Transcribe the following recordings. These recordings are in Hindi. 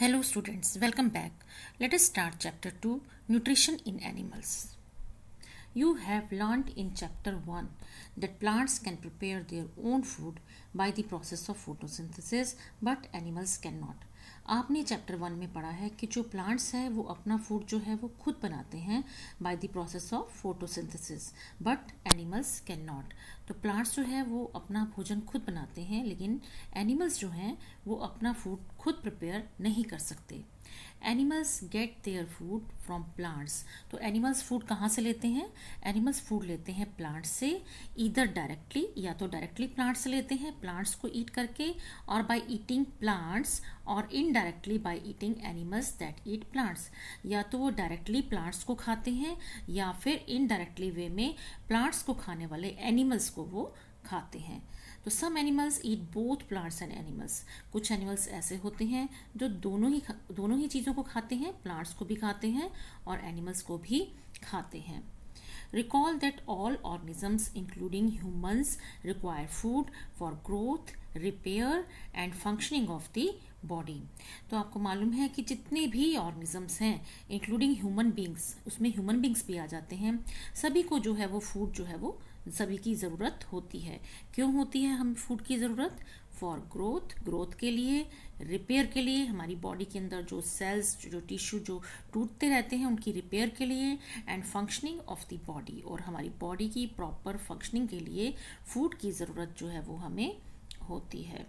Hello students, welcome back. Let us start chapter 2, Nutrition in Animals. You have learned in chapter 1 that plants can prepare their own food by the process of photosynthesis but animals cannot. आपने चैप्टर 1 में पढ़ा है कि जो प्लांट्स है वो अपना फूड जो है वो खुद बनाते हैं by the process of photosynthesis but animals can not. तो प्लांट्स जो है वो अपना भोजन खुद बनाते हैं लेकिन एनिमल्स जो हैं वो अपना फूड खुद प्रिपेयर नहीं कर सकते. Animals gate their food from plants. तो एनिमल्स फूड कहाँ से लेते हैं? एनिमल्स फूड लेते हैं प्लांट्स से, ईदर डायरेक्टली या तो डायरेक्टली प्लांट्स से लेते हैं प्लांट्स को ईट करके, और बाय ईटिंग प्लांट्स, और indirectly by eating animals that eat plants. या तो वो डायरेक्टली प्लांट्स को खाते हैं या फिर इनडायरेक्टली वे में प्लांट्स को खाने वाले एनिमल्स को वो खाते हैं. तो some animals eat both plants and animals. कुछ एनिमल्स ऐसे होते हैं जो दोनों ही चीज़ों को खाते हैं, प्लांट्स को भी खाते हैं और एनिमल्स को भी खाते हैं. Recall that all organisms including humans require food for growth, repair and functioning of the body. तो आपको मालूम है कि जितने भी ऑर्गेनिजम्स हैं इंक्लूडिंग ह्यूमन बींग्स, उसमें ह्यूमन बींग्स भी आ जाते हैं, सभी को जो है वो फूड जो है वो सभी की ज़रूरत होती है. क्यों होती है हम फूड की ज़रूरत? फॉर ग्रोथ के लिए, रिपेयर के लिए, हमारी बॉडी के अंदर जो सेल्स जो टिश्यू जो टूटते रहते हैं उनकी रिपेयर के लिए, and functioning of the body, और हमारी बॉडी की प्रॉपर फंक्शनिंग के लिए फूड की ज़रूरत जो है वो हमें होती है.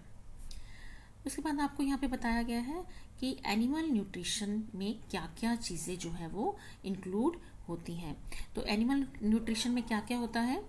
उसके बाद आपको यहाँ पे बताया गया है कि एनिमल न्यूट्रिशन में क्या क्या चीज़ें जो है वो इंक्लूड होती हैं. तो एनिमल न्यूट्रिशन में क्या क्या होता है?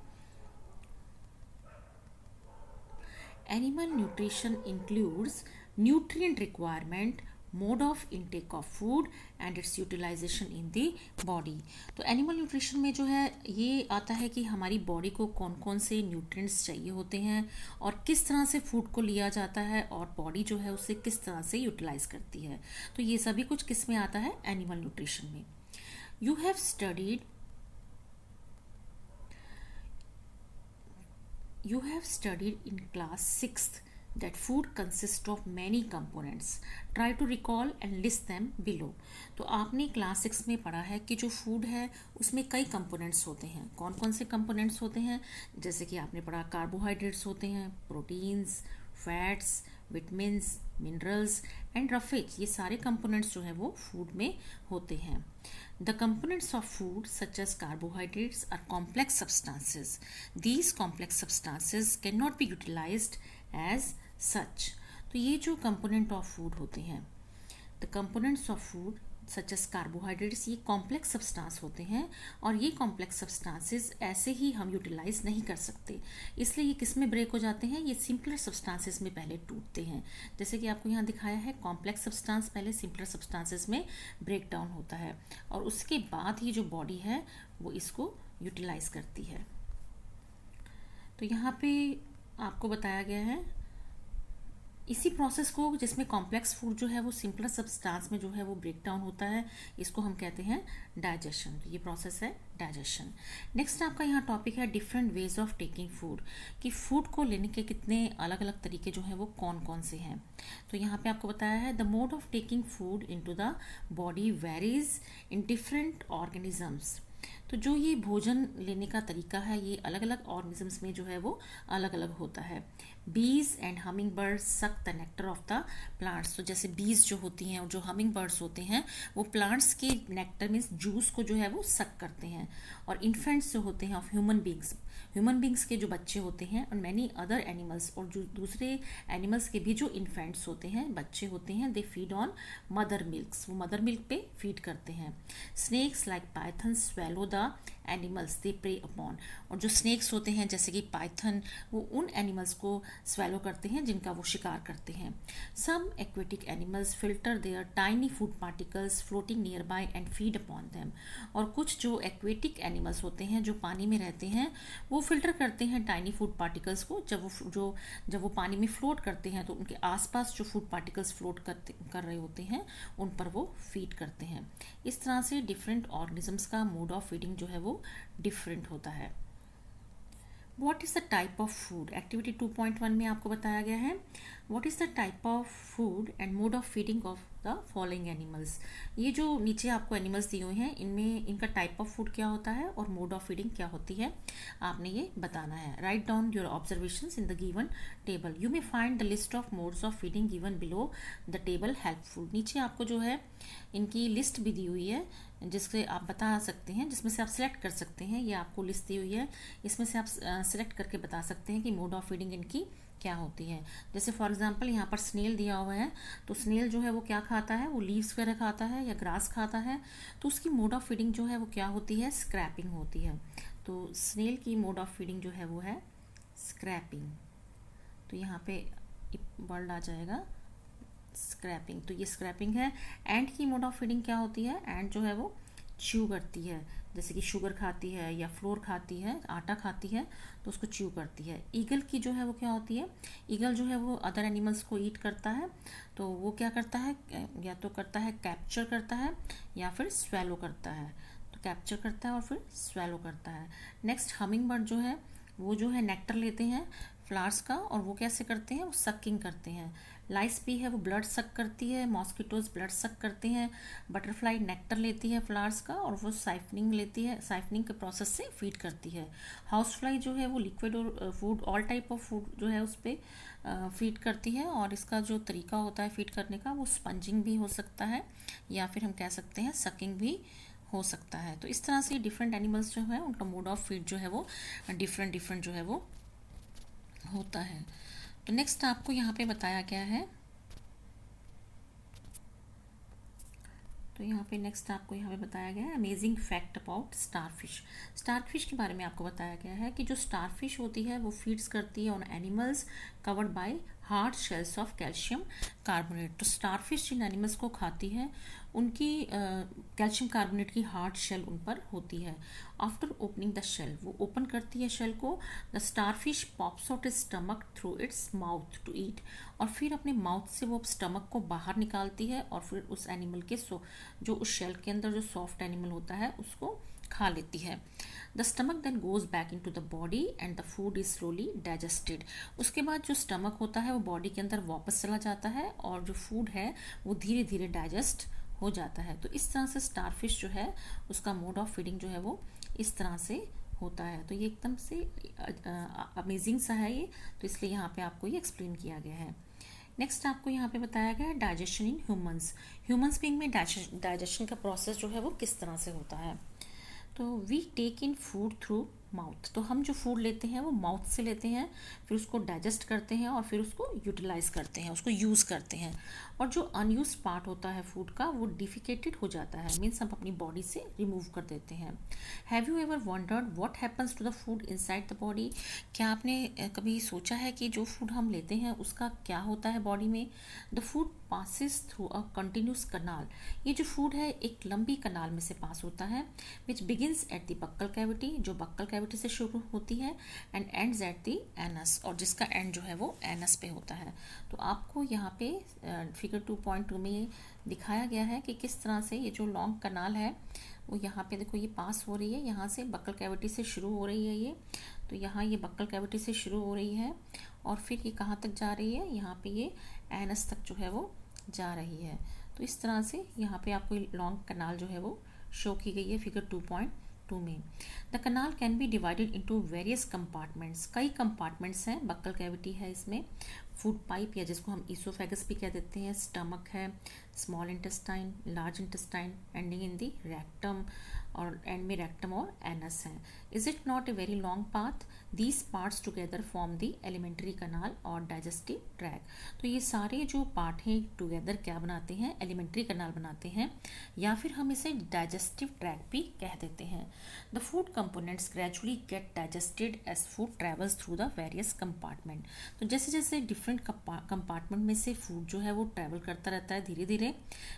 Animal nutrition includes nutrient requirement, mode of intake of food and its utilization in the body. तो एनिमल न्यूट्रिशन में जो है ये आता है कि हमारी बॉडी को कौन कौन से न्यूट्रिएंट्स चाहिए होते हैं और किस तरह से फूड को लिया जाता है और बॉडी जो है उसे किस तरह से यूटिलाइज करती है. तो ये सभी कुछ किस में आता है? एनिमल न्यूट्रिशन में. You have studied You have studied in class 6th that food consists of many components. Try to recall and list them below. तो आपने क्लास 6 में पढ़ा है कि जो फूड है उसमें कई कंपोनेंट्स होते हैं. कौन कौन से कंपोनेंट्स होते हैं? जैसे कि आपने पढ़ा कार्बोहाइड्रेट्स होते हैं, proteins, fats, vitamins, minerals and roughage. ये सारे कंपोनेंट्स जो है वो फूड में होते हैं. The components of food such as carbohydrates are complex substances. These complex substances cannot be utilized as such. तो ये जो component of food होते हैं, the components of food such as carbohydrates, ये complex substance होते हैं और ये complex substances ऐसे ही हम यूटिलाइज नहीं कर सकते. इसलिए ये किस में ब्रेक हो जाते हैं? ये सिंपलर सब्सटेंसेस में पहले टूटते हैं. जैसे कि आपको यहाँ दिखाया है, कॉम्प्लेक्स सब्सटेंस पहले सिंपलर सब्सटेंसेस में ब्रेक डाउन होता है और उसके बाद ही जो बॉडी है वो इसको यूटिलाइज करती है. तो यहाँ पे आपको बताया गया है इसी प्रोसेस को, जिसमें कॉम्प्लेक्स फूड जो है वो सिंपलर सब्सटेंस में जो है वो ब्रेक डाउन होता है, इसको हम कहते हैं डाइजेशन. तो ये प्रोसेस है डाइजेशन. नेक्स्ट आपका यहाँ टॉपिक है different ways of taking food, कि फूड को लेने के कितने अलग अलग तरीके जो हैं वो कौन कौन से हैं. तो यहाँ पे आपको बताया है the mode of taking food into the body varies in different organisms. तो जो ये भोजन लेने का तरीका है ये अलग अलग ऑर्गेनिजम्स में जो है वो अलग अलग होता है. बीज and humming birds suck the nectar of the plants. तो जैसे बीज जो होती हैं और जो हमिंग बर्ड्स होते हैं वो प्लांट्स के नेक्टर मीन्स जूस को जो है वो सक करते हैं. और इन्फेंट्स जो होते हैं ऑफ ह्यूमन बींग्स के जो बच्चे होते हैं और मैनी अदर एनिमल्स, और जो दूसरे एनिमल्स के भी जो इन्फेंट्स होते हैं, बच्चे होते हैं, they feed on mother milks. वो मदर मिल्क पे फीड करते हैं. Snakes like python swallow the animals they prey upon. और जो स्नेक्स होते हैं जैसे कि पाइथन, वो उन एनिमल्स को स्वेलो करते हैं जिनका वो शिकार करते हैं. Some aquatic animals filter their tiny food particles floating nearby and feed upon them. और कुछ जो एक्वेटिक एनिमल्स होते हैं जो पानी में रहते हैं वो फिल्टर करते हैं टाइनी फूड पार्टिकल्स को. जब वो पानी में फ्लोट करते हैं तो उनके आसपास जो फूड पार्टिकल्स फ्लोट कर रहे होते हैं उन पर वो फीड करते हैं. इस तरह से डिफरेंट ऑर्गेनिजम्स का मोड ऑफ फीडिंग जो है वो डिफरेंट होता है. What is the type of food, activity 2.1 में आपको बताया गया है what is the type of food and mode of feeding of the following animals. ये जो नीचे आपको एनिमल्स दिए हुए हैं इनमें इनका टाइप ऑफ फूड क्या होता है और मोड ऑफ फीडिंग क्या होती है, आपने ये बताना है। Write down your observations in the given table. You may find the list of modes of feeding given below the table helpful. नीचे आपको जो है इनकी लिस्ट भी दी हुई है जिससे आप बता सकते हैं, जिसमें से आप सिलेक्ट कर सकते हैं। ये आपको लिस्ट दी हुई है, इसमें से आप सिलेक्ट करके बता सकते हैं कि मोड ऑफ फीडिंग इनकी क्या होती है। जैसे फॉर एग्जांपल यहाँ पर स्नेल दिया हुआ है, तो स्नेल जो है वो क्या खाता है, वो लीव्स वगैरह खाता है या ग्रास खाता है, तो उसकी मोड ऑफ फीडिंग जो है वो क्या होती है, स्क्रैपिंग होती है। तो स्नेल की मोड ऑफ फीडिंग जो है वो है स्क्रैपिंग। तो यहाँ पे वर्ड आ जाएगा स्क्रैपिंग, तो ये स्क्रैपिंग है। एंट की मोड ऑफ फीडिंग क्या होती है, एंट जो है वो च्यू करती है, जैसे कि शुगर खाती है या फ्लोर खाती है, आटा खाती है, तो उसको च्यू करती है। ईगल की जो है वो क्या होती है, ईगल जो है वो अदर एनिमल्स को ईट करता है, तो वो क्या करता है, या तो करता है कैप्चर करता है या फिर स्वेलो करता है। तो कैप्चर करता है और फिर स्वेलो करता है। नेक्स्ट हमिंग बर्ड जो है वो जो है नेक्टर लेते हैं फ्लावर्स का, और वो कैसे करते हैं, वो सकिंग करते हैं। लाइस भी है वो ब्लड सक करती है, मॉस्किटोज ब्लड सक करते हैं। बटरफ्लाई नेक्टर लेती है फ्लावर्स का और वो साइफनिंग लेती है, साइफनिंग के प्रोसेस से फीड करती है। हाउस फ्लाई जो है वो लिक्विड और food, all type of food जो है उस पर फीड करती है, और इसका जो तरीका होता है फीड करने का वो स्पंजिंग भी हो सकता है या फिर हम कह सकते हैं सकिंग भी हो सकता है। तो इस तरह से डिफरेंट एनिमल्स जो है उनका मोड ऑफ फीड जो है वो डिफरेंट डिफरेंट जो है वो होता है। तो नेक्स्ट आपको यहाँ पे बताया गया है, तो यहाँ पे नेक्स्ट आपको यहाँ पे बताया गया है amazing fact about starfish. Starfish के बारे में आपको बताया गया है कि जो स्टारफिश होती है वो फीड्स करती है on animals covered by hard shells of calcium carbonate. तो स्टारफिश जिन एनिमल्स को खाती है उनकी कैल्शियम कार्बोनेट की हार्ड शेल उन पर होती है। आफ्टर ओपनिंग द शेल, वो ओपन करती है शेल को, the starfish pops out its stomach through its mouth to eat, और फिर अपने माउथ से वो स्टमक को बाहर निकालती है और फिर उस एनिमल के जो उस शेल के अंदर जो सॉफ्ट एनिमल होता है उसको खा लेती है। The stomach then goes back in to the body and the food is slowly digested. उसके बाद जो स्टमक होता है वो बॉडी के अंदर वापस चला जाता है और जो फूड है वो धीरे धीरे डाइजेस्ट हो जाता है। तो इस तरह से स्टारफिश जो है उसका मोड ऑफ फीडिंग जो है वो इस तरह से होता है। तो ये एकदम से अमेजिंग सा है ये, तो इसलिए यहाँ पे आपको ये एक्सप्लेन किया गया है। नेक्स्ट आपको यहाँ पे बताया गया है digestion in humans. Humans being में डाइजेशन का प्रोसेस जो है वो किस तरह से होता है। तो we take in food through mouth, तो हम जो फूड लेते हैं वो माउथ से लेते हैं, फिर उसको डाइजेस्ट करते हैं और फिर उसको यूटिलाइज करते हैं, उसको यूज़ करते हैं। और जो अनयूज पार्ट होता है फूड का वो डिफिकेटेड हो जाता है, मीन्स हम अपनी बॉडी से रिमूव कर देते हैं। Have you ever wondered what happens to the food inside the body. क्या आपने कभी सोचा है कि जो फूड हम लेते हैं उसका क्या होता है बॉडी में। The food passes through a continuous canal, ये जो फूड है एक लंबी कनाल में से पास होता है, which begins at the buccal cavity, जो बक्कल कैविटी से शुरू होती है, and ends at the anus, और जिसका एंड जो है वो एनस पे होता है। तो आपको यहाँ पे फिगर 2.2 में दिखाया गया है कि किस तरह से ये जो लॉन्ग कनाल है वो यहाँ पे देखो ये पास हो रही है, यहाँ से बक्कल कैविटी से शुरू हो रही है ये, तो यहाँ ये बक्कल कैविटी से शुरू हो रही है और फिर ये कहाँ तक जा रही है, यहाँ पे ये एनस तक जो है वो जा रही है। तो इस तरह से यहाँ पे आपको लॉन्ग कनाल जो है वो शो की गई है फिगर 2.2 में। The kanal can be divided into various compartments, कई कंपार्टमेंट्स हैं, बक्कल कैविटी है इसमें, फूड पाइप या जिसको हम ईसोफेगस भी कह देते हैं, स्टमक है, small intestine, large intestine, ending in the rectum, और एंड में रेक्टम और एनस है। Is it not a very long path, these parts together form the elementary कनाल और डाइजेस्टिव ट्रैक। तो ये सारे जो पार्ट हैं टुगेदर क्या बनाते हैं, एलिमेंट्री कनाल बनाते हैं, या फिर हम इसे डाइजेस्टिव ट्रैक भी कह देते हैं। The food components gradually get digested as food travels through the various compartment. तो जैसे जैसे डिफरेंट कंपार्टमेंट में से फूड जो है वो ट्रेवल करता रहता है धीरे धीरे,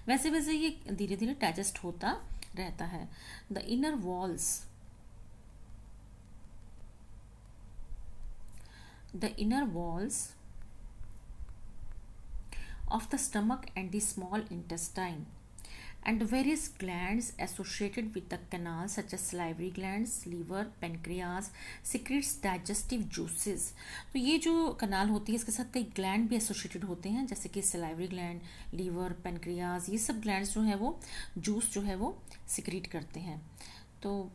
वैसे वैसे ये धीरे धीरे डाइजेस्ट होता रहता है। The inner walls of the stomach and the small intestine and the various glands associated with the canal such as salivary glands, liver, pancreas secretes digestive juices. तो ये जो कनाल होती है इसके साथ कई ग्लैंड भी एसोसिएटेड होते हैं, जैसे कि salivary gland, liver, pancreas, ये सब ग्लैंड्स जो है वो जूस जो है वो सिक्रीट करते हैं. तो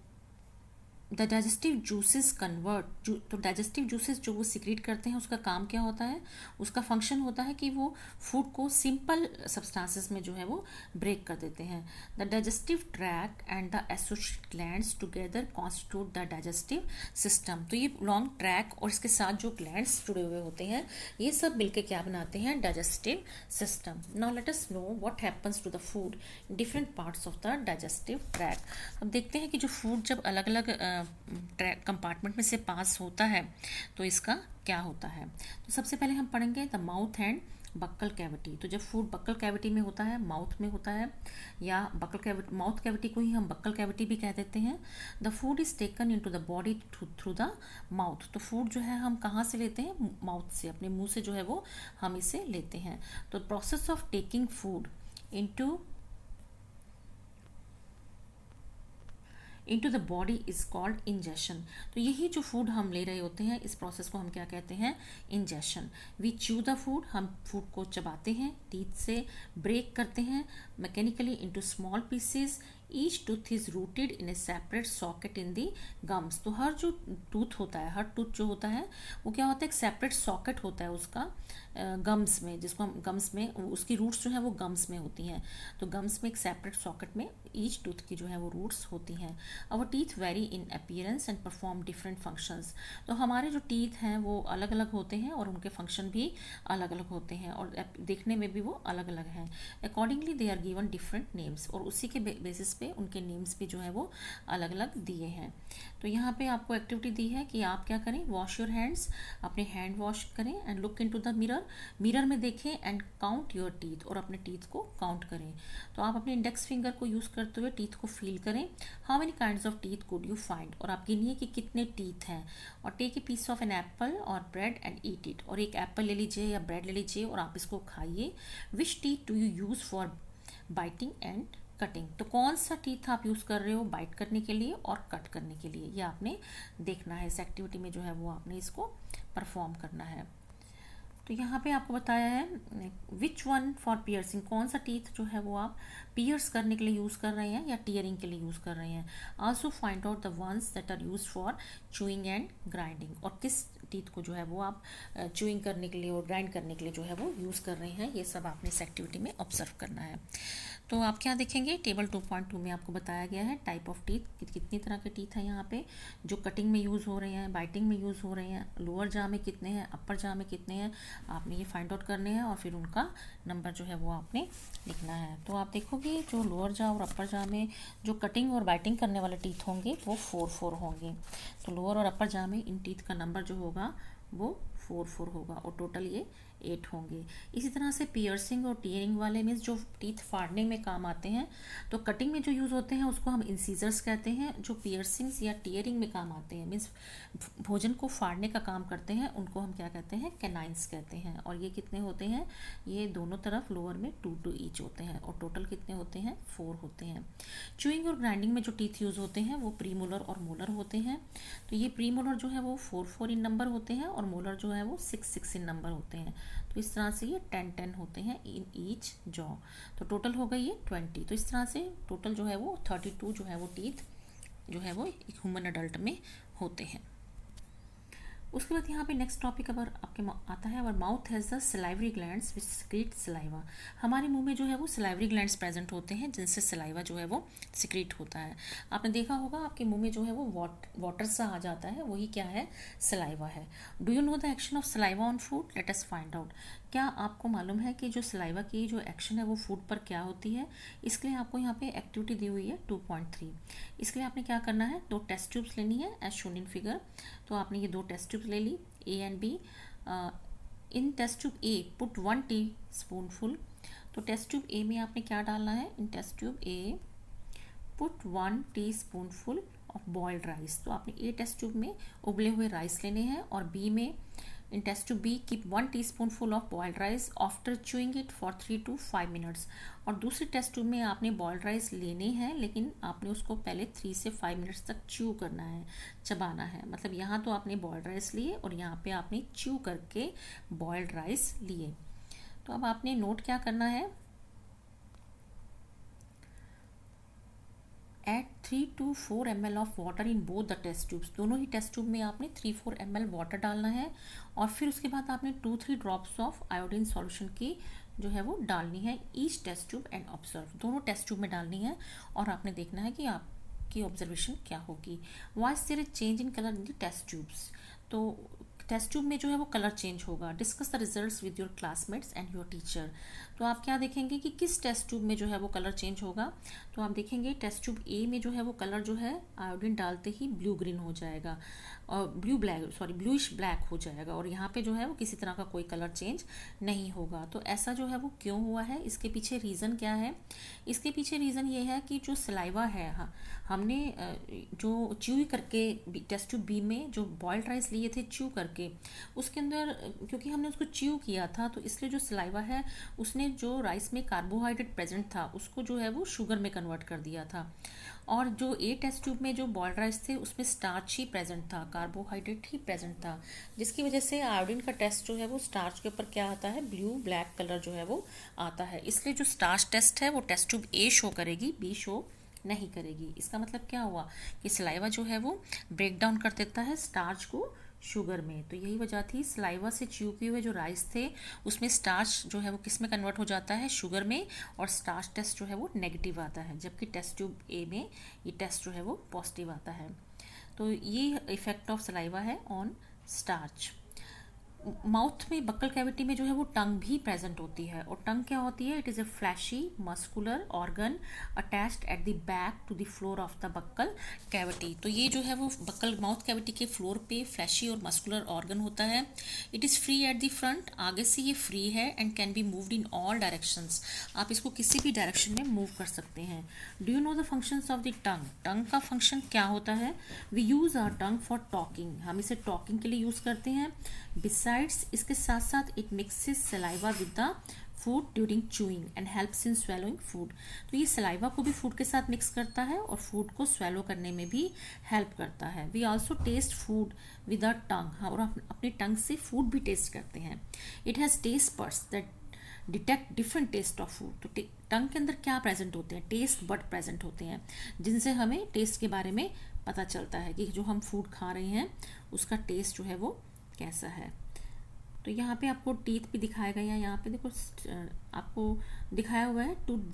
द डाइजेस्टिव जूसेस कन्वर्ट, तो डाइजेस्टिव जूसेस जो वो सिक्रीट करते हैं उसका काम क्या होता है, उसका फंक्शन होता है कि वो फूड को सिंपल सब्सटेंसेस में जो है वो ब्रेक कर देते हैं. The digestive tract and the associated glands together constitute the digestive system. तो ये लॉन्ग ट्रैक और इसके साथ जो ग्लैंड्स जुड़े हुए होते हैं ये सब मिलकर क्या बनाते हैं, digestive system. Now let us know what happens to the food in different parts of the digestive tract. अब देखते हैं कि जो फूड जब अलग अलग कंपार्टमेंट में से पास होता है तो इसका क्या होता है. तो सबसे पहले हम पढ़ेंगे the mouth and buckle cavity. तो जब फूड बक्कल कैविटी में होता है, माउथ में होता है, या बक्कल कैविटी, माउथ कैविटी को ही हम बक्कल कैविटी भी कह देते हैं. The food is taken into the body through the mouth. तो फूड जो है हम कहाँ से लेते हैं, माउथ से, अपने मुंह से जो है वो हम इसे लेते हैं. तो process of taking food into the body is called ingestion. तो यही जो फूड हम ले रहे होते हैं इस प्रोसेस को हम क्या कहते हैं, ingestion. We chew the food, हम फूड को चबाते हैं, टीथ से ब्रेक करते हैं mechanically into small pieces. Each tooth is rooted in a separate socket in the gums. तो हर जो टूथ होता है, हर टूथ जो होता है वो क्या होता है, एक सेपरेट सॉकेट होता है उसका गम्स में, जिसको हम गम्स में, उसकी रूट्स जो है वो गम्स में होती हैं. तो गम्स में एक सेपरेट सॉकेट में ईच टूथ की जो है वो रूट्स होती हैं. Our teeth vary in appearance and perform different functions. तो हमारे जो टीथ हैं वो अलग अलग होते हैं और उनके फंक्शन भी अलग अलग होते हैं और देखने में भी वो अलग अलग हैं. Accordingly they are given different names, और उसी के बेसिस पे उनके नेम्स भी जो है वो अलग अलग दिए हैं. तो यहाँ पे आपको एक्टिविटी दी है कि आप क्या करें, वॉश योर हैंड्स, अपने हैंड वॉश करें and look into the mirror, mirror में देखें एंड काउंट योर टीथ, और अपने टीथ को काउंट करें. तो आप अपने इंडेक्स फिंगर को यूज़ करते हुए टीथ को फील करें. How many kinds of teeth could you find, और आप गिनिए कि कितने टीथ हैं. और take a piece of an apple और ब्रेड एंड ईट इट, और एक एप्पल ले लीजिए या ब्रेड ले लीजिए और आप इसको खाइए. Which teeth do you use for biting and cutting. तो कौन सा टीथ आप यूज़ कर रहे हो बाइट करने के लिए और कट करने के लिए, ये आपने देखना है. इस एक्टिविटी में जो है वो आपने इसको परफॉर्म करना है. तो यहाँ पे आपको बताया है विच वन फॉर पियर्सिंग, कौन सा टीथ जो है वो आप पियर्स करने के लिए यूज़ कर रहे हैं या टीयरिंग के लिए यूज़ कर रहे हैं. Also find out the ones that are use for chewing and grinding, और किस टीथ को जो है वो आप चूइंग करने के लिए और ग्राइंड करने के लिए जो है वो यूज़ कर रहे हैं. ये सब आपने इस एक्टिविटी में ऑब्जर्व करना है. तो आप क्या देखेंगे, टेबल 2.2 में आपको बताया गया है टाइप ऑफ टीथ, कितनी तरह के टीथ हैं यहाँ पे जो कटिंग में यूज़ हो रहे हैं, बाइटिंग में यूज़ हो रहे हैं. लोअर जा में कितने हैं, अपर जा में कितने हैं, आपने ये फाइंड आउट करने हैं और फिर उनका नंबर जो है वो आपने लिखना है. तो आप देखोगे जो लोअर जा और अपर जा में जो कटिंग और बाइटिंग करने वाले टीथ होंगे वो 4 होंगे. तो लोअर और अपर जा में इन टीथ का नंबर जो होगा वो 4 होगा और टोटल ये 8 होंगे. इसी तरह से पियर्सिंग और टीयरिंग वाले मीन्स जो टीथ फाड़ने में काम आते हैं, तो कटिंग में जो यूज़ होते हैं उसको हम इंसीजर्स कहते हैं. जो पियर्सिंग्स या टीयरिंग में काम आते हैं मीन्स भोजन को फाड़ने का काम करते हैं, उनको हम क्या कहते हैं, कैनाइंस कहते हैं. और ये कितने होते हैं, ये दोनों तरफ लोअर में 2 ईच होते हैं और टोटल कितने होते हैं, 4 होते हैं. चूइंग और ग्राइंडिंग में जो टीथ यूज़ होते हैं वो प्रीमोलर और मोलर होते हैं. तो ये प्रीमोलर जो है वो 4 इन नंबर होते हैं और मोलर जो है वो 6 इन नंबर होते हैं. तो इस तरह से ये 10 होते हैं इन ईच जॉ. तो टोटल हो गई ये 20. तो इस तरह से टोटल जो है वो 32 जो है वो टीथ जो है वो एक ह्यूमन अडल्ट में होते हैं. उसके बाद यहाँ पे नेक्स्ट टॉपिक अगर आपके आता है, और mouth has the salivary glands which secrete saliva. हमारे मुंह में जो है वो सलाइवरी ग्लैंड्स प्रेजेंट होते हैं जिनसे सलाइवा जो है वो सिक्रीट होता है. आपने देखा होगा आपके मुंह में जो है वो वाटर सा आ जाता है, वही क्या है, सलाइवा है. Do you know the action of saliva on food, let us find out. क्या आपको मालूम है कि जो सलाइवा की जो एक्शन है वो फूड पर क्या होती है. इसके लिए आपको यहाँ पे एक्टिविटी दी हुई है 2.3. इसके लिए आपने क्या करना है, 2 टेस्ट ट्यूब्स लेनी है एज शोन इन फिगर. तो आपने ये 2 टेस्ट ट्यूब्स ले ली, A and B. In test tube A put 1 teaspoonful. तो टेस्ट ट्यूब ए में आपने क्या डालना है, in test tube A put 1 teaspoonful of boiled rice. तो आपने ए टेस्ट ट्यूब में उबले हुए राइस लेने हैं और बी में In test tube B, keep 1 teaspoonful of boiled rice after chewing it for 3 to 5 minutes. और दूसरी टेस्ट ट्यूब में आपने बॉइल्ड राइस लेने हैं, लेकिन आपने उसको पहले 3 से 5 मिनट्स तक च्यू करना है, चबाना है। मतलब यहाँ तो आपने बॉइल्ड राइस लिए और यहाँ पे आपने च्यू करके बॉइल्ड राइस लिए। तो अब आपने नोट क्या करना है, add 3 to 4 ml of water in both the test tubes. दोनों ही टेस्ट ट्यूब में आपने 3-4 ml वाटर डालना है और फिर उसके बाद आपने 2-3 ड्रॉप्स ऑफ आयोडीन सॉल्यूशन की जो है वो डालनी है each test tube and observe. दोनों टेस्ट ट्यूब में डालनी है और आपने देखना है कि आपकी ऑब्जर्वेशन क्या होगी। Why is there a change in colour in the test tubes. तो टेस्ट ट्यूब में जो है वो कलर चेंज होगा। Discuss the results with your classmates and your teacher. तो आप क्या देखेंगे कि किस टेस्ट ट्यूब में जो है वो कलर चेंज होगा। तो आप देखेंगे टेस्ट ट्यूब ए में जो है वो कलर जो है आयोडीन डालते ही ब्लू ग्रीन हो जाएगा और ब्लूइश ब्लैक हो जाएगा, और यहाँ पे जो है वो किसी तरह का कोई कलर चेंज नहीं होगा। तो ऐसा जो है वो क्यों हुआ है, इसके पीछे रीज़न क्या है। इसके पीछे रीज़न ये है कि जो सलाइवा है, हाँ, हमने जो च्यू करके टेस्ट ट्यूब बी में जो बॉइल्ड राइस लिए थे च्यू करके, उसके अंदर क्योंकि हमने उसको च्यू किया था तो इसलिए जो सलाइवा है उसने जो राइस में कार्बोहाइड्रेट प्रेजेंट था उसको जो है वो शुगर में कन्वर्ट कर दिया था। और जो ए टेस्ट ट्यूब में जो बॉइल्ड राइस थे उसमें स्टार्च ही प्रेजेंट था, कार्बोहाइड्रेट ही प्रेजेंट था, जिसकी वजह से आयोडीन का टेस्ट जो है वो स्टार्च के ऊपर क्या आता है, ब्लू ब्लैक कलर जो है वो आता है। इसलिए जो स्टार्च टेस्ट है वो टेस्ट ट्यूब ए शो करेगी, बी शो नहीं करेगी। इसका मतलब क्या हुआ कि सलाइवा जो है वो ब्रेक डाउन कर देता है स्टार्च को शुगर में। तो यही वजह थी, सलाइवा से च्यू किए हुए जो राइस थे उसमें स्टार्च जो है वो किस में कन्वर्ट हो जाता है, शुगर में, और स्टार्च टेस्ट जो है वो नेगेटिव आता है, जबकि टेस्ट ट्यूब ए में ये टेस्ट जो है वो पॉजिटिव आता है। तो ये इफेक्ट ऑफ सलाइवा है ऑन स्टार्च। माउथ में बक्कल कैविटी में जो है वो टंग भी प्रेजेंट होती है, और टंग क्या होती है, it is a fleshy muscular organ attached at the back to the floor of the buccal cavity. तो ये जो है वो बक्कल माउथ कैविटी के फ्लोर पे फ्लैशी और मस्कुलर ऑर्गन होता है। It is free at the front, आगे से ये फ्री है, and can be moved in all directions. आप इसको किसी भी डायरेक्शन में मूव कर सकते हैं। Do you know the functions of the tongue. Tongue का फंक्शन क्या होता है, we use our tongue for talking, हम इसे टॉकिंग के लिए यूज़ करते हैं। बिसाइड्स इसके साथ साथ it mixes saliva with the food during chewing and helps in swallowing food. तो ये सलाइवा को भी फूड के साथ मिक्स करता है और फूड को स्वेलो करने में भी हेल्प करता है। We also taste food with our tongue, और अपनी टंग से फूड भी टेस्ट करते हैं। It has taste buds that detect different taste of food. तो टंग के अंदर क्या प्रेजेंट होते हैं, टेस्ट बड प्रेजेंट होते हैं, जिनसे हमें टेस्ट के बारे में पता चलता है कि जो हम फूड खा रहे हैं उसका टेस्ट जो है वो कैसा है। तो यहाँ पे आपको टीथ भी दिखाया गया है, यहाँ पे देखो आपको दिखाया हुआ है टूथ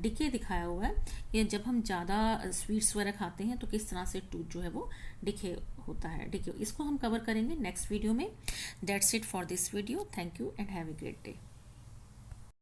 डिके दिखाया हुआ है कि जब हम ज़्यादा स्वीट्स वगैरह खाते हैं तो किस तरह से टूथ जो है वो डिके होता है। डिके इसको हम कवर करेंगे नेक्स्ट वीडियो में। That's it for this video. Thank you and have a great day.